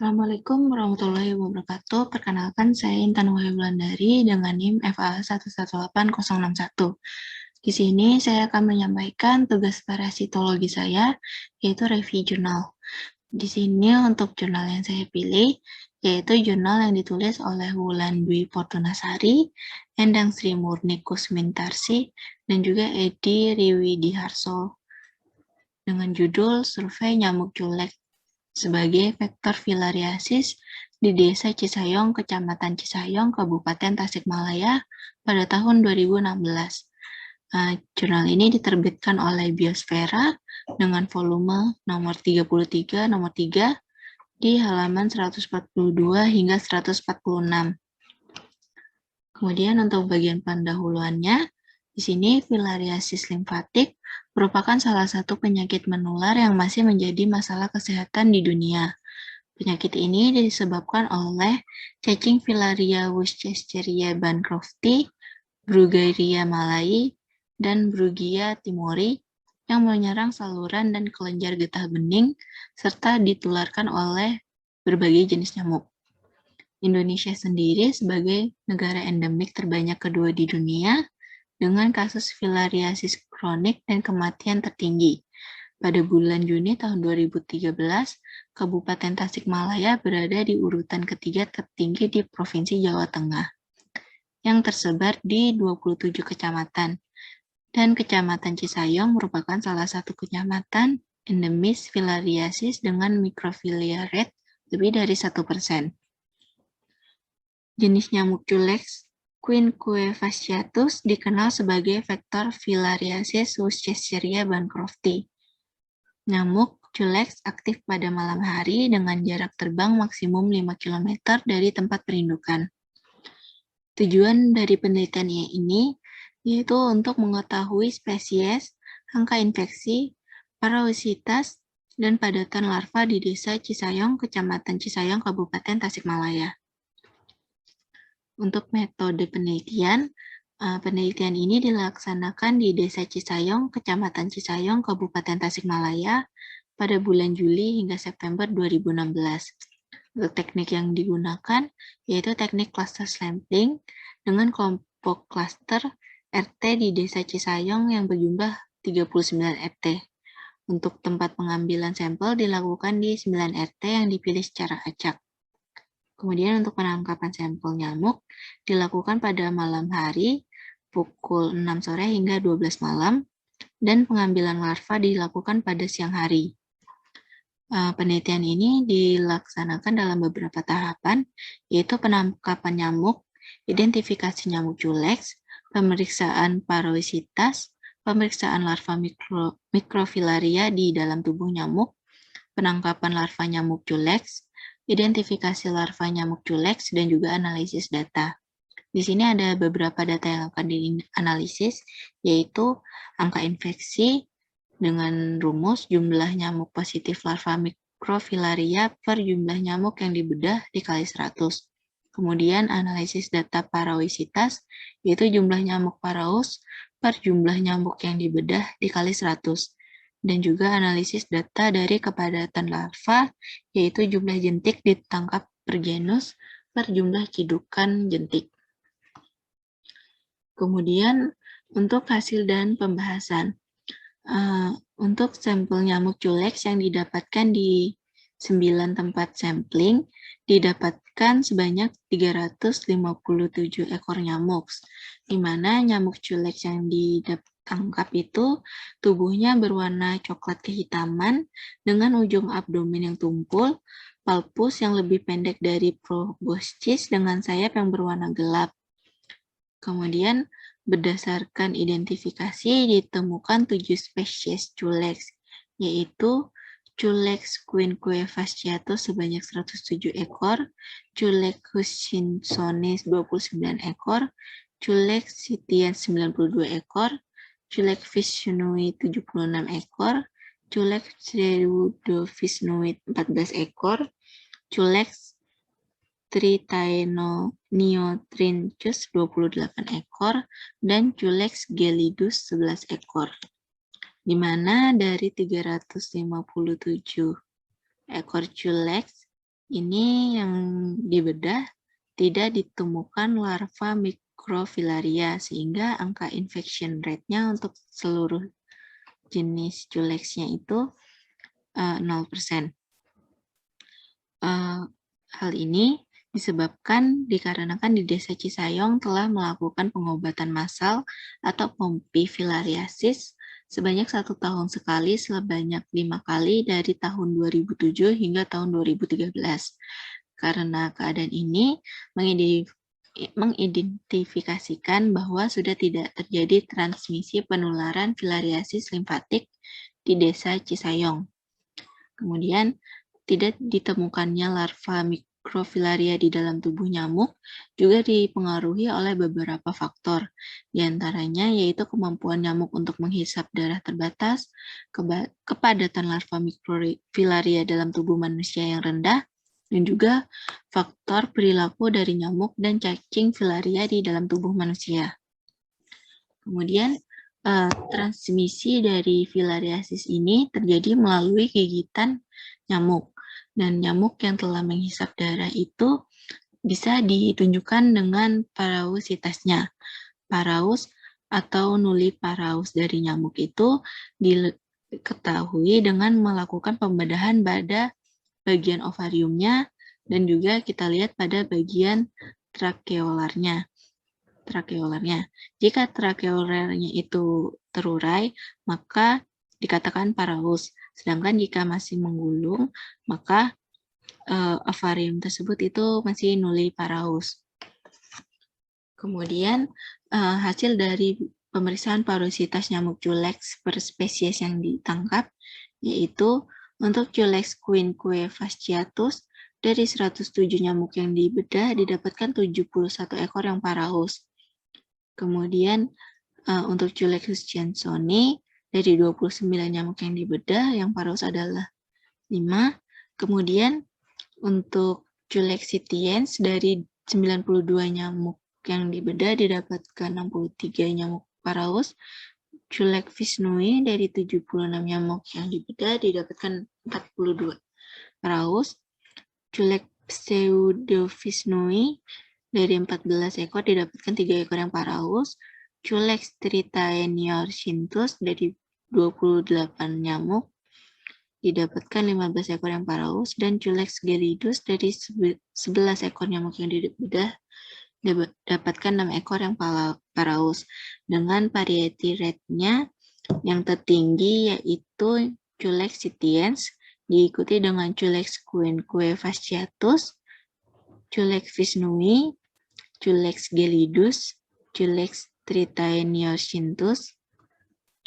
Assalamualaikum warahmatullahi wabarakatuh. Perkenalkan, saya Intan Wahyu Wulandari dengan NIM FA 118061. Di sini saya akan menyampaikan tugas parasitologi saya, yaitu review jurnal. Di sini untuk jurnal yang saya pilih, yaitu jurnal yang ditulis oleh Wulan Dwi Fortunasari, Endang Sri Murni Kusmintarsi, dan juga Edi Riwidiharso dengan judul Survei Nyamuk Julek sebagai vektor filariasis di Desa Cisayong, Kecamatan Cisayong, Kabupaten Tasikmalaya pada tahun 2016. Jurnal ini diterbitkan oleh Biosfera dengan volume nomor 33 nomor 3 di halaman 142 hingga 146. Kemudian untuk bagian pendahuluannya, di sini filariasis limfatik merupakan salah satu penyakit menular yang masih menjadi masalah kesehatan di dunia. Penyakit ini disebabkan oleh cacing Filaria worcesteria bancrofti, Bruguiera malayi, dan Brugia timori yang menyerang saluran dan kelenjar getah bening serta ditularkan oleh berbagai jenis nyamuk. Indonesia sendiri sebagai negara endemik terbanyak kedua di dunia dengan kasus filariasis kronik dan kematian tertinggi. Pada bulan Juni tahun 2013, Kabupaten Tasikmalaya berada di urutan ketiga tertinggi di Provinsi Jawa Tengah, yang tersebar di 27 kecamatan. Dan Kecamatan Cisayong merupakan salah satu kecamatan endemis filariasis dengan microphilia rate lebih dari 1%. Jenis nyamuk Culex Quinquefasciatus dikenal sebagai vektor filariasis worcesteria bancrofti. Nyamuk Culex aktif pada malam hari dengan jarak terbang maksimum 5 km dari tempat perindukan. Tujuan dari penelitian ini yaitu untuk mengetahui spesies, angka infeksi, parasititas, dan padatan larva di Desa Cisayong, Kecamatan Cisayong, Kabupaten Tasikmalaya. Untuk metode penelitian, penelitian ini dilaksanakan di Desa Cisayong, Kecamatan Cisayong, Kabupaten Tasikmalaya pada bulan Juli hingga September 2016. Untuk teknik yang digunakan yaitu teknik cluster sampling dengan kelompok cluster RT di Desa Cisayong yang berjumlah 39 RT. Untuk tempat pengambilan sampel dilakukan di 9 RT yang dipilih secara acak. Kemudian untuk penangkapan sampel nyamuk dilakukan pada malam hari pukul 6 sore hingga 12 malam dan pengambilan larva dilakukan pada siang hari. Penelitian ini dilaksanakan dalam beberapa tahapan, yaitu penangkapan nyamuk, identifikasi nyamuk Culex, pemeriksaan parasititas, pemeriksaan larva microfilaria di dalam tubuh nyamuk, penangkapan larva nyamuk Culex, identifikasi larva nyamuk Culex, dan juga analisis data. Di sini ada beberapa data yang akan dianalisis, yaitu angka infeksi dengan rumus jumlah nyamuk positif larva microfilaria per jumlah nyamuk yang dibedah dikali 100. Kemudian analisis data parasititas, yaitu jumlah nyamuk paraus per jumlah nyamuk yang dibedah dikali 100. Dan juga analisis data dari kepadatan larva, yaitu jumlah jentik ditangkap per genus per jumlah cidukan jentik. Kemudian untuk hasil dan pembahasan. Untuk sampel nyamuk Culex yang didapatkan di 9 tempat sampling, didapatkan sebanyak 357 ekor nyamuk, di mana nyamuk Culex yang ditangkap itu tubuhnya berwarna coklat kehitaman dengan ujung abdomen yang tumpul, palpus yang lebih pendek dari proboscis dengan sayap yang berwarna gelap. Kemudian berdasarkan identifikasi ditemukan 7 spesies Culex, yaitu Culex quinquefasciatus sebanyak 107 ekor, Culex hutchinsoni 29 ekor, Culex sitiens 92 ekor, Culex vishnui 76 ekor, Culex pseudovishnui 14 ekor, Culex Tritaenoniotrinchus 28 ekor, dan Culex gelidus 11 ekor. Di mana dari 357 ekor Culex Ini yang dibedah tidak ditemukan larva microfilaria sehingga angka infection rate-nya untuk seluruh jenis Culex-nya itu 0%. Hal ini disebabkan dikarenakan di Desa Cisayong telah melakukan pengobatan massal atau pompi filariasis sebanyak 1 tahun sekali sebanyak 5 kali dari tahun 2007 hingga tahun 2013. Karena keadaan ini mengidentifikasikan bahwa sudah tidak terjadi transmisi penularan filariasis limfatik di Desa Cisayong. Kemudian, tidak ditemukannya larva mikrofilaria di dalam tubuh nyamuk juga dipengaruhi oleh beberapa faktor, di antaranya yaitu kemampuan nyamuk untuk menghisap darah terbatas, kepadatan larva mikrofilaria dalam tubuh manusia yang rendah, dan juga faktor perilaku dari nyamuk dan cacing filaria di dalam tubuh manusia. Kemudian, transmisi dari filariasis ini terjadi melalui gigitan nyamuk. Dan nyamuk yang telah menghisap darah itu bisa ditunjukkan dengan parausitasnya. Paraus atau nuliparaus dari nyamuk itu diketahui dengan melakukan pembedahan pada bagian ovariumnya dan juga kita lihat pada bagian trakeolarnya. Jika trakeolarnya itu terurai, maka dikatakan paraus. Sedangkan jika masih menggulung, maka ovarium tersebut itu masih nuliparaus. Kemudian hasil dari pemeriksaan parusitas nyamuk Culex per spesies yang ditangkap, yaitu untuk Culex quinque fasciatus, dari 107 nyamuk yang dibedah didapatkan 71 ekor yang paraus. Kemudian untuk Culex hutchinsoni, dari 29 nyamuk yang dibedah, yang paraus adalah 5. Kemudian untuk Culex sitiens, dari 92 nyamuk yang dibedah didapatkan 63 nyamuk paraus. Culex visnui, dari 76 nyamuk yang dibedah didapatkan 42 paraus. Culex pseudovisnui, dari 14 ekor didapatkan 3 ekor yang paraus. Culex tritaeniorcynthus, dari 28 nyamuk didapatkan 15 ekor yang paraus, dan Culex gelidus, dari 11 ekor nyamuk yang dibedah dapatkan 6 ekor yang paraus. Dengan variety rate-nya yang tertinggi yaitu Culex sitiens, diikuti dengan Culex quinque fasciatus, Culex visnui, Culex gelidus, Culex tritaeniorcynthus,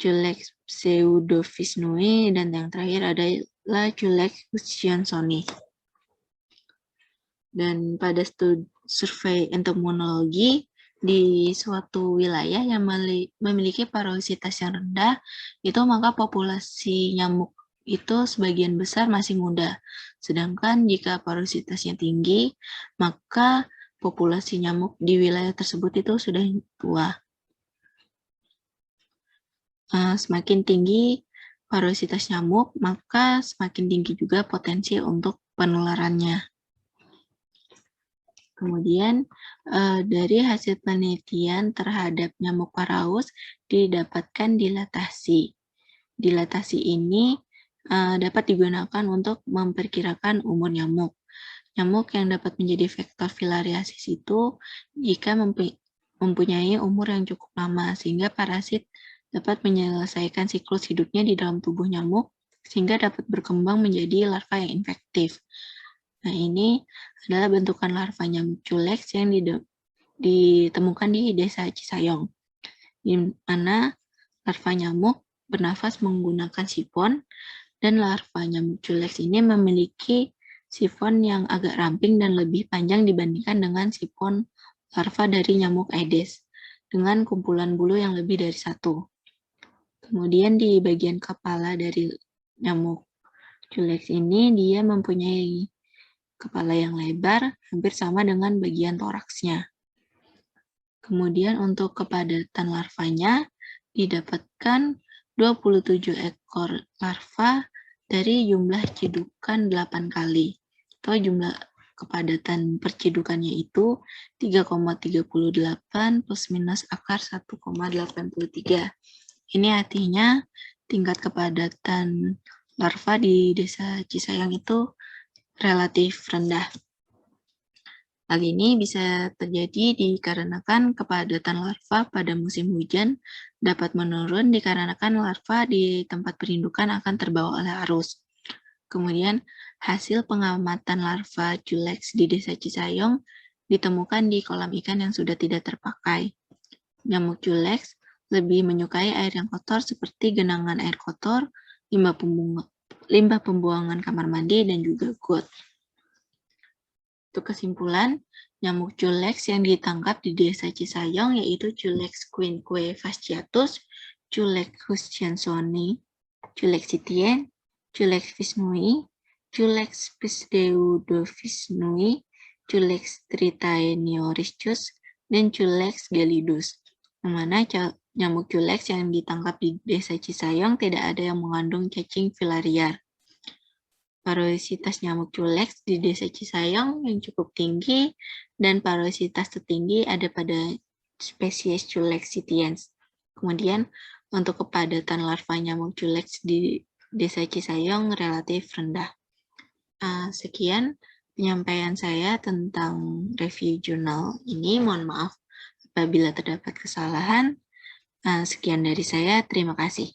Culex pseudovisnui, dan yang terakhir adalah Culex hutchinsoni. Dan pada studi survei entomologi di suatu wilayah yang memiliki parusitas yang rendah, itu maka populasi nyamuk itu sebagian besar masih muda. Sedangkan jika parusitasnya tinggi, maka populasi nyamuk di wilayah tersebut itu sudah tua. Semakin tinggi parusitas nyamuk, maka semakin tinggi juga potensi untuk penularannya. Kemudian dari hasil penelitian terhadap nyamuk paraus didapatkan dilatasi. Dilatasi ini dapat digunakan untuk memperkirakan umur nyamuk. Nyamuk yang dapat menjadi vektor filariasis itu jika mempunyai umur yang cukup lama, sehingga parasit dapat menyelesaikan siklus hidupnya di dalam tubuh nyamuk, sehingga dapat berkembang menjadi larva yang infektif. Nah, ini adalah bentukan larva nyamuk Culex yang ditemukan di Desa Cisayong, di mana larva nyamuk bernafas menggunakan sifon, dan larva nyamuk Culex ini memiliki sifon yang agak ramping dan lebih panjang dibandingkan dengan sifon larva dari nyamuk Aedes, dengan kumpulan bulu yang lebih dari 1. Kemudian di bagian kepala dari nyamuk Culex ini, dia mempunyai kepala yang lebar, hampir sama dengan bagian toraksnya. Kemudian untuk kepadatan larvanya, didapatkan 27 ekor larva dari jumlah cidukan 8 kali. atau jumlah kepadatan percidukannya itu 3,38 plus minus akar 1,83. Ini artinya tingkat kepadatan larva di Desa Cisayong itu relatif rendah. Hal ini bisa terjadi dikarenakan kepadatan larva pada musim hujan dapat menurun dikarenakan larva di tempat perindukan akan terbawa oleh arus. Kemudian, hasil pengamatan larva culex di Desa Cisayong ditemukan di kolam ikan yang sudah tidak terpakai. Nyamuk culex lebih menyukai air yang kotor seperti genangan air kotor, limbah pembuangan kamar mandi, dan juga got. Untuk kesimpulan, nyamuk culex yang ditangkap di Desa Cisayong yaitu Culex quinque fasciatus, Culex hutchinsoni, Culex sitien, Culex visnui, Culex pseudovisnui, Culex tritaeniorhynchus, dan Culex gelidus. Yang mana nyamuk culex yang ditangkap di Desa Cisayong tidak ada yang mengandung cacing filariar. Parosititas nyamuk culex di Desa Cisayong yang cukup tinggi dan parosititas tertinggi ada pada spesies Culex sitiens. Kemudian untuk kepadatan larva nyamuk culex di Desa Cisayong relatif rendah. Sekian penyampaian saya tentang review jurnal ini. Mohon maaf apabila terdapat kesalahan. Sekian dari saya, terima kasih.